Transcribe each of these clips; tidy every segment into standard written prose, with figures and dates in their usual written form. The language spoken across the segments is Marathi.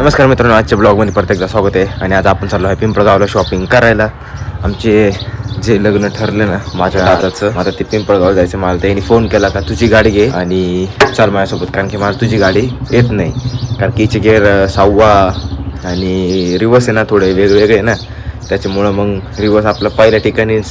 नमस्कार मित्रांनो, आजच्या ब्लॉगमध्ये परत एकदा स्वागत आहे. आणि आज आपण चाललो आहे पिंपळगावला शॉपिंग करायला. आमचे जे लग्न ठरले ना माझ्या दादाचं, आता ते पिंपळगाव जायचं. मला त्यांनी फोन केला का तुझी गाडी घे आणि चाल माझ्यासोबत, कारण की मला तुझी गाडी येत नाही. कारण की हिचे गेअर 6वा आणि रिवर्स आहे ना, थोडे वेगवेगळे आहे ना, त्याच्यामुळं मग रिवर्स आपलं पहिल्या ठिकाणी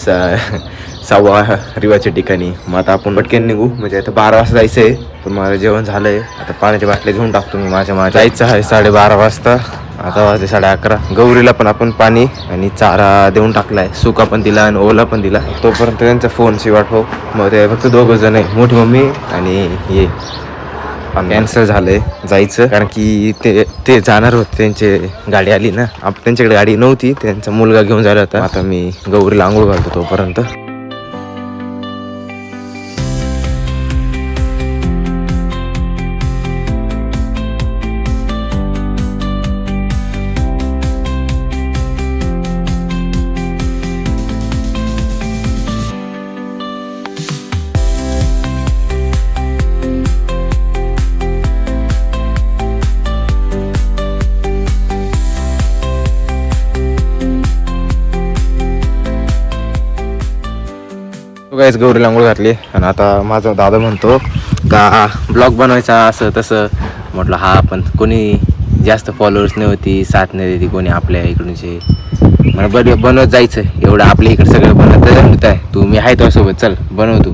6वा रिवाच्या ठिकाणी. मग आता आपण पटकन निघू, म्हणजे आता 12 वाजता जायचं आहे. पण मला जेवण झालं आहे, आता पाण्याच्या बाटल्या घेऊन टाकतो मी माझ्या जायचं आहे 12:30 वाजता. आता वाजले 11:30. गौरीला पण आपण पाणी आणि चारा देऊन टाकला आहे, सुका पण दिला आणि ओला पण दिला. तोपर्यंत त्यांचा फोनची वाट हो. मग ते फक्त 2 जण आहे, मोठी मम्मी आणि ये. कॅन्सल झालंय जायचं, कारण की ते जाणार होते, त्यांची गाडी आली ना. त्यांच्याकडे गाडी नव्हती, त्यांचा मुलगा घेऊन जायला होता. आता मी गौरीला आंघोळ घालतो तोपर्यंत. गाईस गौरीला आंघोळ घातली आणि आता माझा दादा म्हणतो का ब्लॉग बनवायचा असं तसं. म्हटलं हा, पण कोणी जास्त फॉलोअर्स नाही होती, साथ नाही देते कोणी आपल्या इकडूनचे. मला बनवत जायचं एवढं, आपल्या इकडे सगळं बनवत जमत आहे. तू मी आहे तुझ्यासोबत, चल बनव तू.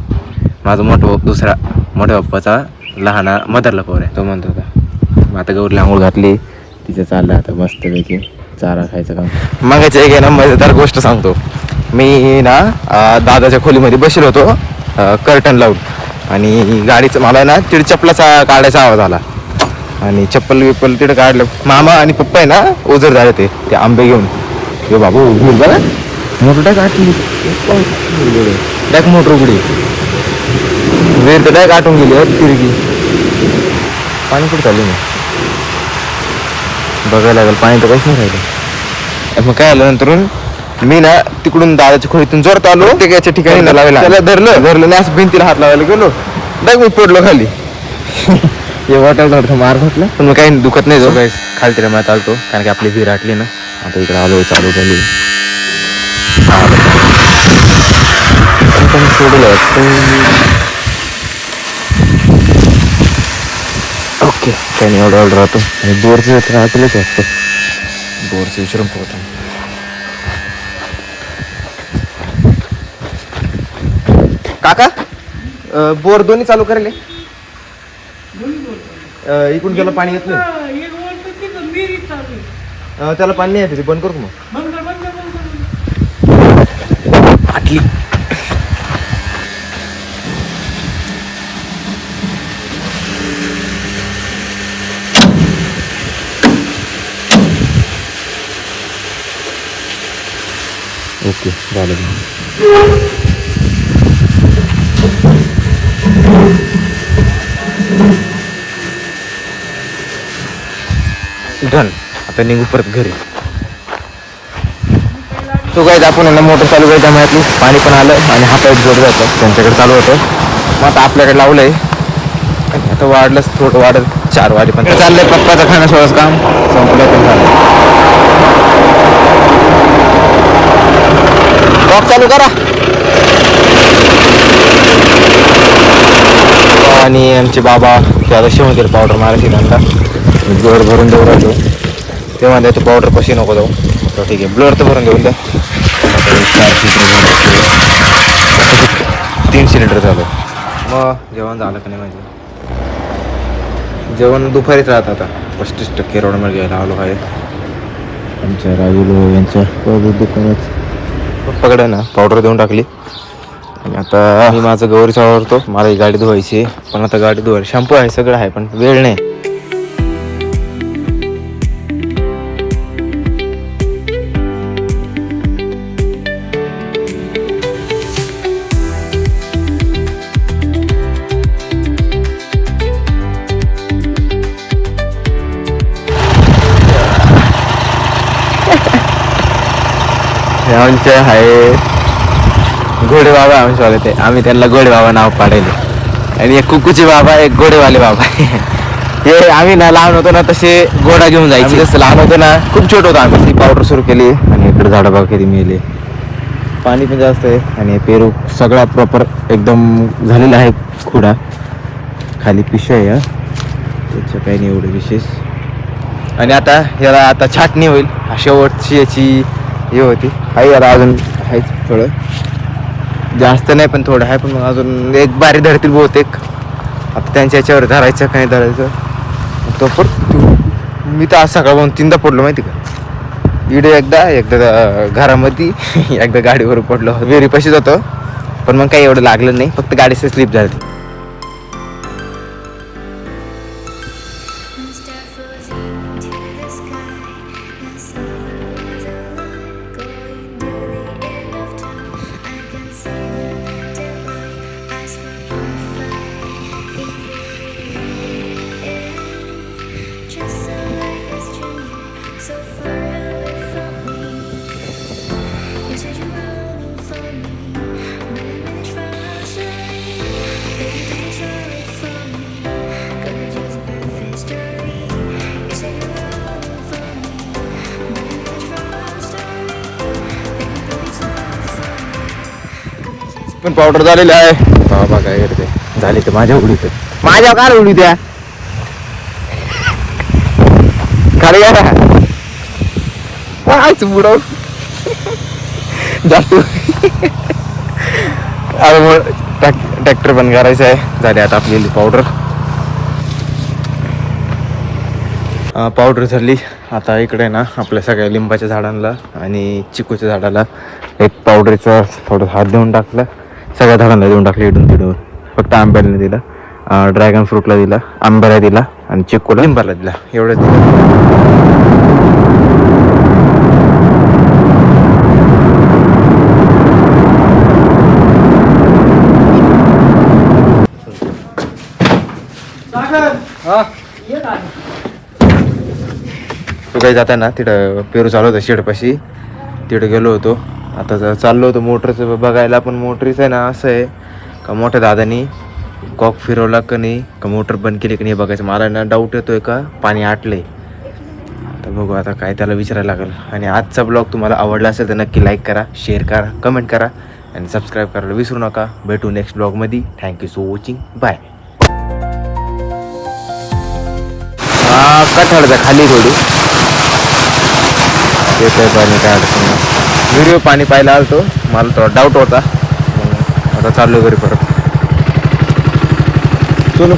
माझा दुसरा मोठ्या बाप्पाचा लहाना मदरला पोर आहे, तो म्हणतो होता. मग आता गौरीला आंघोळ घातली, तिचं चाललं आता मस्तपैकी चारा खायचं काम. मागायचं एक आहे ना मजेदार गोष्ट सांगतो. मी ना दादाच्या खोलीमध्ये बसलो होतो कर्टन लावून, आणि गाडीचं मला ना तिथे चप्पलाचा काढायचा आवाज आला आणि चप्पल तिथं काढलं. मामा आणि पप्पा आहे ना ओझर झाले ते आंबे घेऊन. हे बाबू बघा मोटर डायक आटून डायक मोटर उघडी वेळ तर डायक आटून गेली तिरगी. पाणी कुठं चालू नाही बघायला लागेल, पाणी तर काहीच नाही राहिलं. मग काय आलं नंतर मी ना तिकडून दादाच्या खोलीतून जोरात आलो, ते याच्या ठिकाणी न लावायला त्याला धरलं नाही, असं भिंतीला हात लावायला गेलो, डायरेक्ट मी पडलो खाली. हे वाटायला मार घातला, पण मग काही दुखत नाही. जो काही खाली तरी मला चालतो, कारण की आपली विहीर आटली ना. आता इकडे आलो, चालू झाली सोडलं. ओके, काही नाही, एवढं राहतो. आणि बोरचं राहतलंच वाटतं, बोरचं विचारून पोहतो. काका बोर दोन्ही चालू करेल, इकडून त्याला पाणी येत नाही, त्याला पाणी नाही येते, ते बंद करू मग आटली. ओके झालं डन. आता निघू परत घरी. तो काय आपण ना मोटर चालू करायच्या त्यामुळे पाणी पण आलं आणि हातावर जोड जातं, त्यांच्याकडे चालू होतं. मग आता आपल्याकडे लावलंय, आता वाढलंच थोडं, वाढत 4 वाजे पण चाललंय. पप्पाचं खाण्यासोबत काम संपलं पण झालं. टॉप चालू करा. आणि आमचे बाबा ते आता शिवून पावडर मारायची त्यांना ब्लड भरून देऊ राहिलो. ते म्हणते तू पावडर कशी नको जाऊ, तर ठीक आहे ब्लड तर भरून देऊन द्या. 300 लिटर झालं. मग जेवण झालं का नाही? माझे जेवण दुपारीच राहतं. आता 35% रोडमध्ये घ्यायला आलो आहे आमच्या राजूलो यांच्या दुकानात. पप्पाकडे ना पावडर देऊन टाकली. आणि आता मी माझं गौरीचा आवडतो, मला ही गाडी धुवायची. पण आता गाडी धुवायला शॅम्पू आहे, सगळं आहे, पण वेळ नाही. आमचे आहे घोडे बाबा आमच्यावाले, ते आम्ही त्यांना घोडे बाबा नाव पाडेल. आणि एक कुकूचे बाबा, एक घोडेवाले बाबा. हे आम्ही ना लहान होतो ना तसे घोडा घेऊन जायचे. जसं लहान होतो ना खूप छोट होतो आम्ही. ती पावडर सुरू केली आणि इकडे झाडं बघा किती मेले. पाणी पण जास्त आहे आणि पेरू सगळा प्रॉपर एकदम झालेला आहे. खुडा खाली पिशव्या आहे त्याच्या काही नाही एवढं विशेष. आणि आता याला आता छाटणी होईल. शेवटची याची हे होती आहे. याला अजून आहेच थोडं जास्त नाही पण थोडं आहे. पण मग अजून एक बारी धरतील बहुतेक. आता त्यांच्या याच्यावर धरायचं काही धरायचं तो पण. मी तर आज सकाळपासून 3दा पडलो माहिती का. इकडे एकदा घरामध्ये एकदा गाडीवर पडलो. विहिरी पशीच होतो पण मग काही एवढं लागलं नाही. फक्त गाडीचं स्लिप झाली. पण पावडर झालेली आहे. बाबा काय करते झाली तर माझ्या उडीत माझ्या काय उडी द्या खाली कायच बुडव जास्त. ट्रॅक्टर पण करायचं आहे. झाली आता आपली पावडर. पावडर झाली. आता इकडे ना आपल्या सगळ्या लिंबाच्या झाडांना आणि चिकूच्या झाडाला एक पावडरचा थोडं हात देऊन टाकला. सगळ्या झाडांना देऊन टाकले इडून तिडून. फक्त आंब्याला दिला, ड्रॅगन फ्रूटला दिला, आंब्याला दिला आणि चिकूला लिंबाला दिला. एवढंच दिलं. तू काही जाता ना तिथं पेरू चालू होतं शेडपाशी. तिथं गेलो होतो. आता चाललो होतो मोटरचं बघायला. पण मोटरीचं आहे ना असं आहे का मोठ्या दादानी कॉक फिरवला का नाही का मोटर बंद केली की नाही बघायचं. मला ना डाऊट येतोय का पाणी आटलंय. आता बघू आता काय त्याला विचारायला लागेल. आणि आजचा ब्लॉग तुम्हाला आवडला असेल तर नक्की लाईक करा, शेअर करा, कमेंट करा आणि सबस्क्राईब करायला विसरू नका. भेटू नेक्स्ट ब्लॉगमध्ये. Thank you so watching. बाय. कठाळचा खाली थोडी येत आहे पाणी काय अडचण नाही. व्हिडिओ पाणी पाहायला आलतो. मला थोडा डाऊट होता. आता चाललो घरी परत. चलो